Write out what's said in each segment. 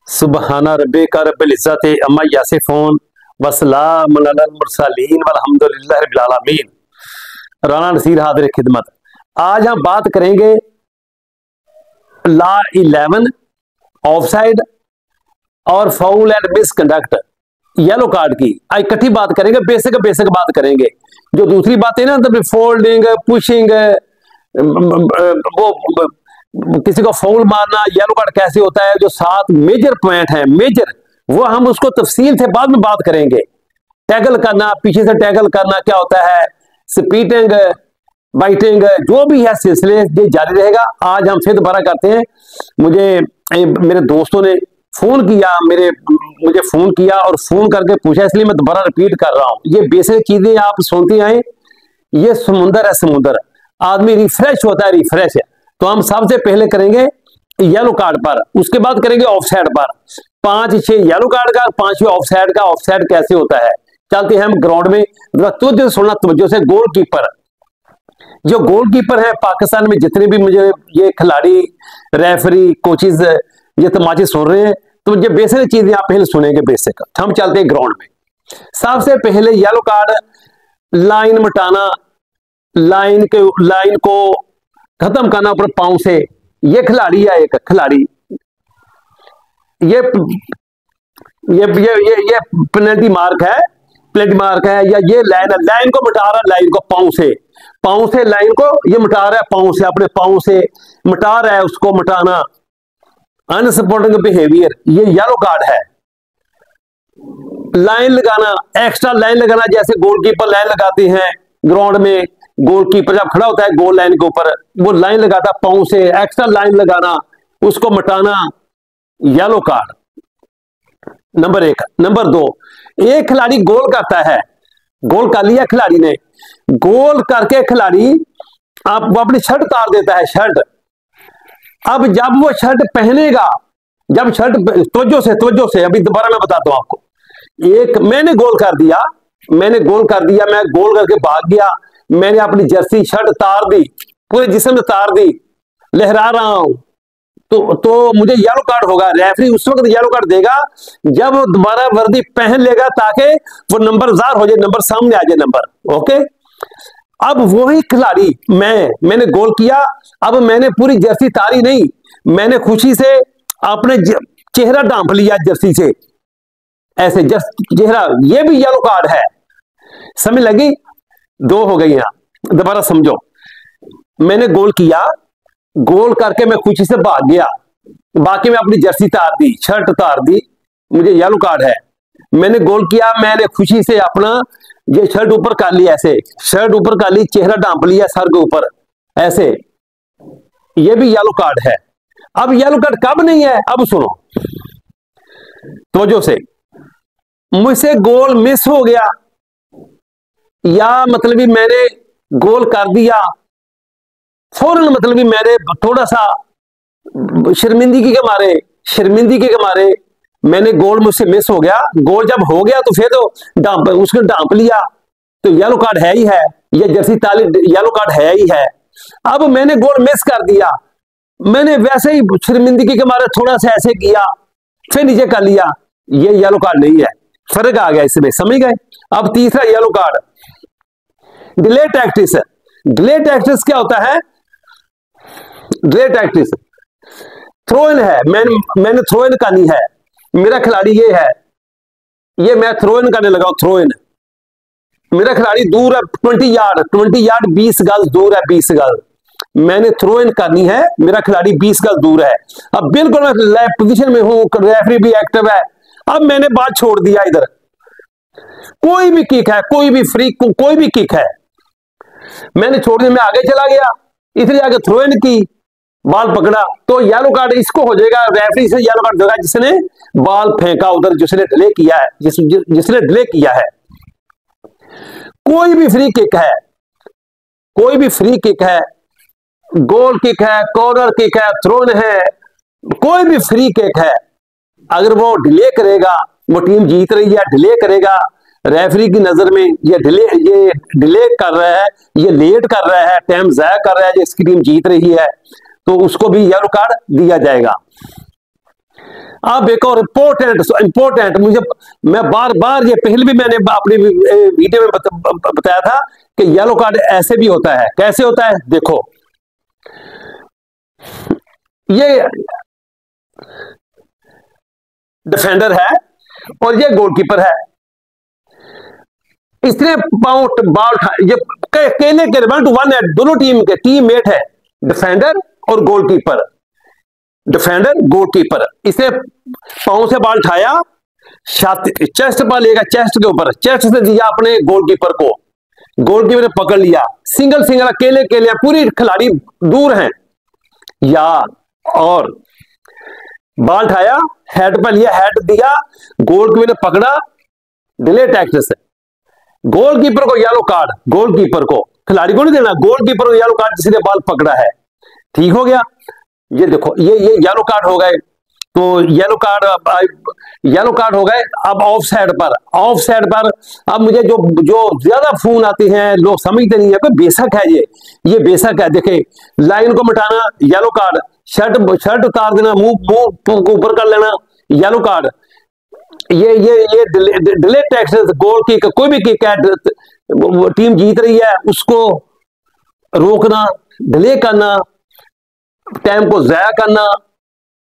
सुबहाना रब्बिका रब्बिल इज्जति अम्मा यासिफून वस्सलामुन अलल मुरसलीन वल्हम्दुलिल्लाहि रब्बिल आलमीन। राना नसीर हाजिर खिदमत। आज हम बात करेंगे लॉ 11 ऑफसाइड और foul and misconduct yellow card की इकट्ठी बात करेंगे। बेसिक बात करेंगे। जो दूसरी बातें ना तो फोल्डिंग पुशिंग वो किसी को फाउल मारना येलो कार्ड कैसे होता है, जो 7 मेजर पॉइंट है मेजर, वो हम उसको तफसील से बाद में बात करेंगे। टैकल करना, पीछे से टैकल करना क्या होता है, स्पीटिंग बाइटिंग, जो भी है सिलसिले ये जारी रहेगा। आज हम फिर दोबारा करते हैं। मेरे दोस्तों ने फोन किया, मुझे फोन किया और फोन करके पूछा, इसलिए मैं दोबारा रिपीट कर रहा हूं। ये बेसिक चीजें आप सुनते आए। ये समुंदर है, समुंदर। आदमी रिफ्रेश होता है, रिफ्रेश है। तो हम सबसे पहले करेंगे येलो कार्ड पर, उसके बाद करेंगे ऑफसाइड पर। 5-6 येलो कार्ड का, 5वें ऑफसाइड का। ऑफसाइड कैसे होता है, चलते हैं हम ग्राउंड में। तुझे सुनना तवज्जो से। गोलकीपर, जो गोलकीपर है पाकिस्तान में, जितने भी मुझे ये खिलाड़ी, रेफरी, कोचेज ये तमाचे सुन रहे हैं, तो ये बेसिक चीजें आप पहले सुनेंगे। बेसिक हम चलते हैं ग्राउंड में। सबसे पहले येलो कार्ड, लाइन मिटाना, लाइन को खत्म करना ऊपर पांव से। ये खिलाड़ी है, एक खिलाड़ी, ये पेनल्टी मार्क है, या ये लाइन को मिटा रहा है, लाइन को पांव से लाइन को ये मिटा रहा है, पांव से, अपने पांव से मिटा रहा है, उसको मिटाना। अनसपोर्टिंग बिहेवियर, ये येलो कार्ड है। लाइन लगाना, एक्स्ट्रा लाइन लगाना, जैसे गोलकीपर लाइन लगाते हैं ग्राउंड में। गोलकीपर जब खड़ा होता है गोल लाइन के ऊपर, वो लाइन लगाता है पांव से, एक्स्ट्रा लाइन लगाना, उसको मिटाना, येलो कार्ड नंबर 1। नंबर 2, एक खिलाड़ी गोल करता है, गोल कर लिया खिलाड़ी ने, गोल करके खिलाड़ी वो अपनी शर्ट उतार देता है, शर्ट। अब जब वो शर्ट पहनेगा, जब शर्ट, तवज्जो से अभी दोबारा मैं बताता हूं आपको। मैंने गोल कर दिया, मैं गोल करके भाग गया, मैंने अपनी जर्सी शर्ट उतार दी, पूरे जिस्म में उतार दी, लहरा रहा हूं, तो मुझे येलो कार्ड होगा। रेफरी उस वक्त येलो कार्ड देगा जब वो दोबारा वर्दी पहन लेगा, ताकि वो नंबर ज़ाहिर हो जाए, नंबर सामने आ जाए, नंबर। ओके। अब वही खिलाड़ी, मैंने गोल किया, अब मैंने पूरी जर्सी तारी नहीं, मैंने खुशी से अपने चेहरा ढांप लिया जर्सी से, ऐसे चेहरा, ये भी येलो कार्ड है। समझ लगी? 2 हो गई यहां, दोबारा समझो। मैंने गोल किया, गोल करके मैं खुशी से भाग गया, बाकी मैं अपनी जर्सी उतार दी, शर्ट उतार दी, मुझे येलो कार्ड है। मैंने गोल किया, मैंने खुशी से अपना ये शर्ट ऊपर कर ली, ऐसे शर्ट ऊपर कर ली, चेहरा ढांप लिया सर के ऊपर, ऐसे, ये भी येलो कार्ड है। अब येलो कार्ड कब नहीं है, अब सुनो तवज्जो से। मुझसे गोल मिस हो गया, या मतलब मैंने गोल कर दिया फौरन, मतलब मैंने थोड़ा सा शर्मिंदगी के मारे मैंने गोल मुझसे मिस हो गया। गोल जब हो गया तो फिर तो उसने ढांप लिया, तो येलो कार्ड है ही है, ये जर्सी ताली येलो कार्ड है ही है। अब मैंने गोल मिस कर दिया, मैंने वैसे ही शर्मिंदगी के मारे थोड़ा सा ऐसे किया, फिर नीचे कर लिया, ये येलो कार्ड नहीं है। फर्क आ गया इसमें, समझ गए? अब तीसरा yellow card, delay tactics. Delay tactics क्या होता है? डिले टैक्टिस थ्रो इन है, मैंने थ्रो इन करनी है, मेरा खिलाड़ी ये है, ये मैं थ्रो इन करने लगा, थ्रो इन। मेरा खिलाड़ी दूर है 20 यार्ड 20 गज दूर है, 20 गज मैंने थ्रो इन करनी है, मेरा खिलाड़ी 20 गज दूर है। अब बिल्कुल मैं पोजीशन में हूं, रेफरी भी एक्टिव है। अब मैंने बात छोड़ दिया, इधर कोई भी किक है, कोई भी फ्री, कोई भी किक है, मैंने छोड़ दिया, मैं आगे चला गया, इसलिए आगे थ्रो इन की, बॉल पकड़ा, तो येलो कार्ड इसको हो जाएगा, रेफरी से येलो कार्ड देगा जिसने बॉल फेंका उधर, जिसने डिले किया है, जिसने डिले किया है। कोई भी फ्री किक है, कोई भी फ्री किक है, गोल किक है, कॉर्नर किक है, थ्रो इन है, कोई भी फ्री किक है, अगर वो डिले करेगा, वो टीम जीत रही है, डिले करेगा, रेफरी की नजर में ये डिले कर रहा है, ये लेट कर रहा है, टाइम जाया कर रहा है, जिसकी टीम जीत रही है, तो उसको भी येलो कार्ड दिया जाएगा। अब एक और इंपॉर्टेंट मुझे, मैं बार बार, ये पहले भी मैंने अपनी वीडियो में बताया था कि येलो कार्ड ऐसे भी होता है। कैसे होता है? देखो, ये डिफेंडर है और ये गोलकीपर है। इसने बॉल ये अकेले के 1 to 1 है, दोनों टीम के टीम मेट है, डिफेंडर और गोलकीपर। डिफेंडर गोलकीपर, इसे पांव से बॉल उठाया, चेस्ट पर लेगा, चेस्ट के ऊपर, चेस्ट से दिया अपने गोलकीपर को, गोलकीपर ने पकड़ लिया, सिंगल सिंगल अकेले अकेले, पूरी खिलाड़ी दूर हैं, या और बॉल उठाया, हेड पर लिया, हेड दिया, गोलकीपर ने पकड़ा, डिले टैक्टिस से गोलकीपर को येलो कार्ड, गोलकीपर को, खिलाड़ी को नहीं देना, गोलकीपर को येलो कार्ड, जिसने बॉल पकड़ा है। ठीक हो गया? ये देखो, ये येलो कार्ड हो गए, तो येलो कार्ड हो गए। अब ऑफ साइड पर अब मुझे जो ज्यादा फोन आते हैं, लोग समझते नहीं है, कोई बेशक है, ये बेशक है। देखे, लाइन को मिटाना येलो कार्ड, शर्ट उतार देना, मुंह ऊपर कर लेना येलो कार्ड, ये डिले टैक्टिस, गोल किक, कोई भी किक है, टीम जीत रही है उसको रोकना, डिले करना, टाइम को जाया करना,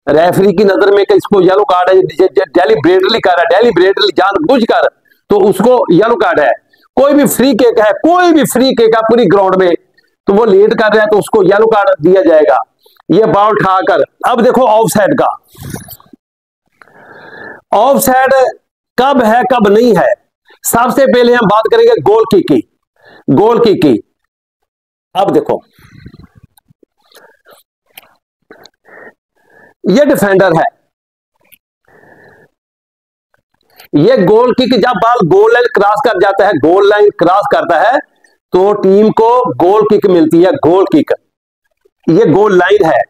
रेफरी की नजर में कि इसको येलो कार्ड है, डेलिब्रेटली कर रहा है, डेलिब्रेटली जानबूझकर, तो उसको येलो कार्ड है। कोई भी फ्री किक है, कोई भी फ्री किक है पूरी ग्राउंड में, तो वो लेट कर रहा है तो उसको येलो कार्ड दिया जाएगा। ये बॉल उठाकर, अब देखो ऑफ साइड का, ऑफ साइड कब है कब नहीं है। सबसे पहले हम बात करेंगे गोल किक की, गोल किक की। अब देखो, ये डिफेंडर है, ये गोल किक, जब बॉल गोल लाइन क्रॉस कर जाता है, गोल लाइन क्रॉस करता है, तो टीम को गोल किक मिलती है, गोल किक। ये गोल लाइन है,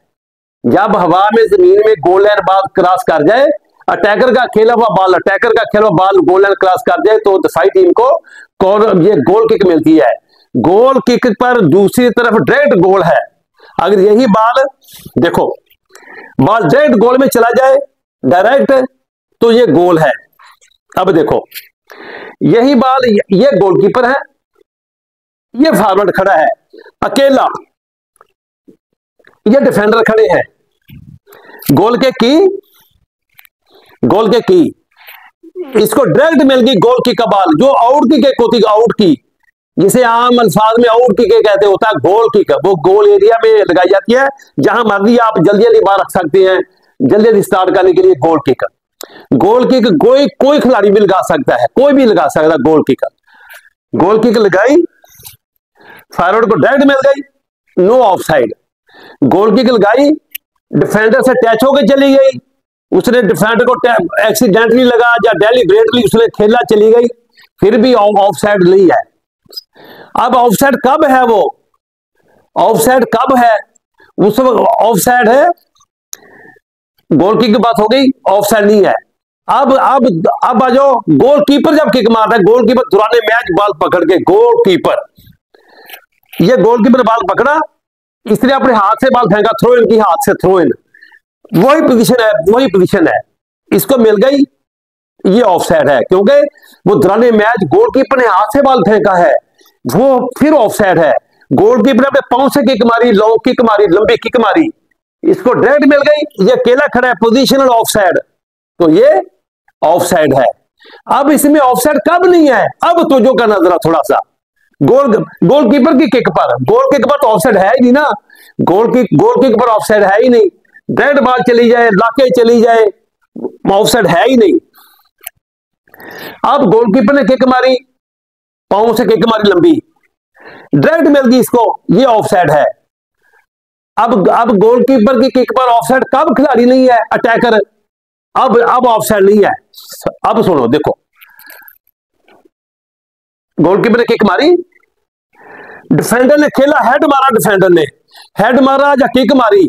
जब हवा में जमीन में गोल लाइन बॉल क्रॉस कर जाए, अटैकर का खेला हुआ बॉल गोल लाइन क्रॉस कर जाए, तो दफाई टीम को ये गोल किक मिलती है। गोल किक पर दूसरी तरफ डायरेक्ट गोल है, अगर यही बॉल, देखो, बॉल डायरेक्ट गोल में चला जाए डायरेक्ट, तो ये गोल है। अब देखो, यही बॉल, ये गोलकीपर है, ये फॉरवर्ड खड़ा है अकेला, ये डिफेंडर खड़े हैं, गोल के की इसको डायरेक्ट मिल गई गोल की का बॉल, जो आउट की किक होती है, आउट की, जिसे आम अल्फाज में आउट की कहते होता है, गोल किक, वो गोल एरिया में लगाई जाती है, जहां मर्जी आप जल्दी जल्दी बाहर रख सकते हैं, जल्दी जल्दी स्टार्ट करने के लिए गोल किक। गोल किक कोई खिलाड़ी भी लगा सकता है, कोई भी लगा सकता है गोल किक। गोल किक लगाई, फॉरवर्ड को डायरेक्ट मिल गई, no offside. Goal kick लगाई, डिफेंडर से टच होकर चली गई, उसने डिफेंडर को एक्सीडेंटली लगा या डेलिब्रेटली उसने खेला, चली गई, फिर भी ऑफ साइड नहीं है। अब ऑफ साइड कब है? वो ऑफ साइड कब है? उस वक्त ऑफ साइड है, गोल किक की बात हो गई, ऑफ साइड नहीं है। अब आ जाओ, गोलकीपर जब किक मारता है, गोलकीपर दुराने मैच बॉल पकड़ के, गोलकीपर, ये गोलकीपर बॉल पकड़ा, इसने अपने हाथ से बॉल फेंका, थ्रो इन की, हाथ से थ्रो इन, वही पोजीशन है, इसको मिल गई, ये ऑफ साइड है, क्योंकि वो दुराने मैच गोलकीपर ने हाथ से बॉल फेंका है, वो फिर ऑफ साइड है। गोलकीपर ने अपने पांव से किक मारी, लॉन्ग किक मारी, लंबी किक मारी, इसको डायरेक्ट मिल गई, ये अकेला खड़ा है, पोजीशनल ऑफ साइड, तो ये ऑफ साइड है। अब इसमें ऑफ साइड कब नहीं है? अब तो जो करना जरा थोड़ा सा, गोलकीपर की किक पर, गोल किक पर तो ऑफ साइड है ही नहीं ना, गोल किक पर ऑफ साइड है ही नहीं, डेड बॉल चली जाए, लाके चली जाए, ऑफ साइड है ही नहीं। अब गोलकीपर ने किक मारी, पांव से किक मारी लंबी, डायरेक्ट मिल गई इसको, ये ऑफ साइड है। अब गोलकीपर की किक पर ऑफ साइड कब खिलाड़ी नहीं है, अटैकर, अब ऑफ साइड नहीं है। अब सुनो, देखो, गोलकीपर ने किक मारी, डिफेंडर ने खेला, हेड मारा, डिफेंडर ने हेड मारा या किक मारी,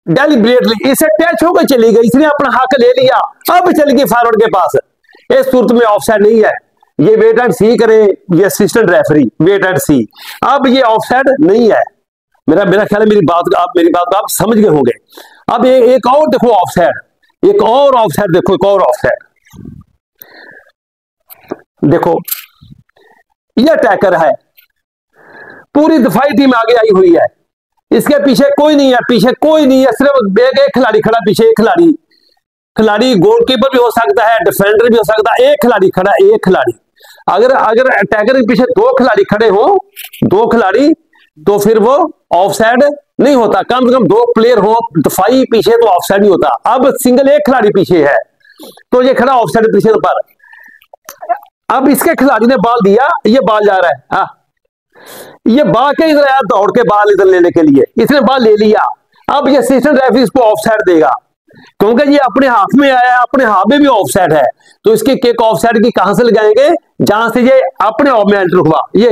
डेलिब्रेटली इसे टच होकर चली गई, इसने अपना हक ले लिया, अब चल गई फॉरवर्ड के पास, इस सूरत में ऑफसाइड नहीं है। ये वेट एंड सी करे, ये असिस्टेंट रेफरी, वेट एंड सी, अब ये ऑफसाइड नहीं है। मेरा ख्याल है मेरी बात को आप समझ गए होंगे। अब एक और देखो ऑफसाइड, एक और ऑफसाइड देखो, एक और ऑफसाइड देखो, यह अटैकर है, पूरी दफाई टीम आगे आई हुई है, इसके पीछे कोई नहीं है, पीछे कोई नहीं है, सिर्फ एक खिलाड़ी खड़ा, पीछे एक खिलाड़ी गोलकीपर भी हो सकता है, डिफेंडर भी हो सकता है, एक खिलाड़ी खड़ा, एक खिलाड़ी। अगर अटैकर के पीछे दो खिलाड़ी खड़े हो, दो खिलाड़ी, तो फिर वो ऑफसाइड नहीं होता। कम से कम दो प्लेयर हो दफाई पीछे तो ऑफसाइड नहीं होता। अब सिंगल एक खिलाड़ी पीछे है तो ये खड़ा ऑफसाइड पोजीशन पर। अब इसके खिलाड़ी ने बॉल दिया, ये बॉल जा रहा है, हाँ ये बॉल के इधर आया दौड़ के बॉल इधर लेने के लिए, इसने बॉल ले लिया। अब ये असिस्टेंट रेफरी इसको ऑफसाइड देगा क्योंकि ये अपने हाथ में आया है, अपने हाथ में भी ऑफसाइड है, तो इसकी किक ऑफसाइड की कहां से लगाएंगे, जहां से ये अपने ऑफ में एंटर हुआ, ये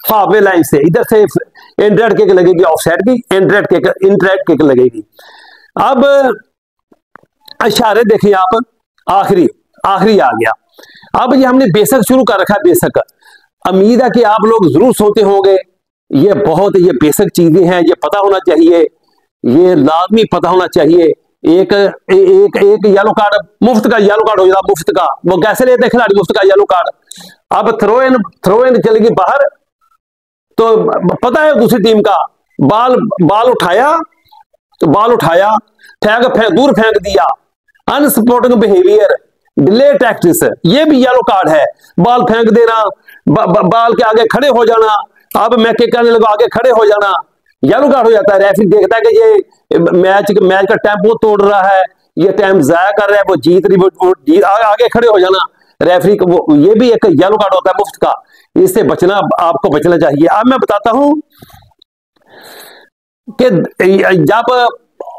हाफवे लाइन से, इधर से इनडायरेक्ट किक लगेगी ऑफसाइड की, इनडायरेक्ट किक लगेगी। अब इशारे देखिए आप, आखिरी आ गया। अब ये हमने बेसिक शुरू कर रखा है, बेसिक। उम्मीद है कि आप लोग जरूर सोते होंगे, ये बेसिक चीजें हैं, ये पता होना चाहिए, ये लाजमी पता होना चाहिए। एक येलो कार्ड, मुफ्त का येलो कार्ड हो जाता, मुफ्त का, वो कैसे लेते हैं खिलाड़ी मुफ्त का येलो कार्ड। अब थ्रो इन चलेगी बाहर, तो पता है दूसरी टीम का, बॉल उठाया दूर फेंक दिया, अनसपोर्टिंग बिहेवियर, डिले टैक्टिक्स, ये भी येलो कार्ड है। बॉल फेंक देना, बॉल के आगे खड़े हो जाना, अब मैं किक करने लगा आगे खड़े हो जाना, येलो कार्ड हो जाता है। रेफरी देखता है कि ये मैच का टेम्पो तोड़ रहा है, ये टाइम जाया कर रहा है, वो जीत रही, आगे खड़े हो जाना रेफरी को, वो ये भी एक येलो कार्ड होता है मुफ्त का। इससे बचना, आपको बचना चाहिए। अब मैं बताता हूं कि जब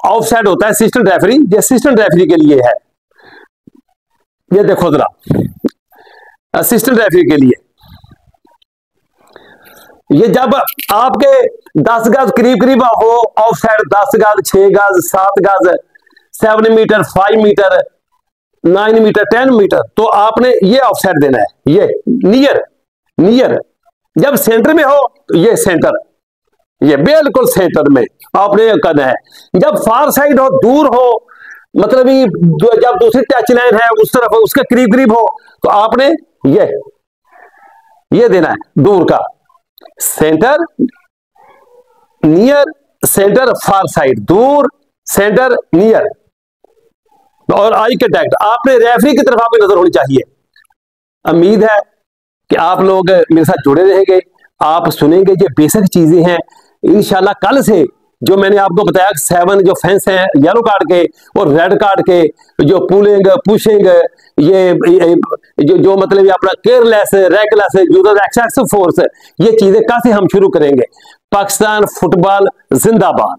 ऑफसाइड होता है असिस्टेंट रेफरी, ये असिस्टेंट रेफरी के लिए है, ये देखो जरा, असिस्टेंट रेफरी के लिए ये जब आपके 10 गज करीब हो ऑफसाइड, 10 गज, 6 गज, 7 गज, 7 मीटर, 5 मीटर, 9 मीटर, 10 मीटर, तो आपने ये ऑफसाइड देना है। ये नियर जब सेंटर में हो तो ये सेंटर, ये बिल्कुल सेंटर में आपने करना है। जब फार साइड हो, दूर हो, मतलब जब दूसरी टच लाइन है उस तरफ, उसके करीब हो, तो आपने ये देना है, दूर का, सेंटर, नियर, सेंटर, फार साइड, दूर, सेंटर, नियर, और आई कांटेक्ट। आपने रेफरी की तरफ आपकी नजर होनी चाहिए। उम्मीद है कि आप लोग मेरे साथ जुड़े रहेंगे, आप सुनेंगे, ये बेसिक चीजें हैं। इंशाल्लाह कल से जो मैंने आपको बताया 7 जो फेंस हैं येलो कार्ड के और रेड कार्ड के, जो पुलिंग, पुशिंग, ये जो मतलब अपना careless, reckless, user excessive force, ये चीजें कैसे हम शुरू करेंगे। पाकिस्तान फुटबॉल जिंदाबाद।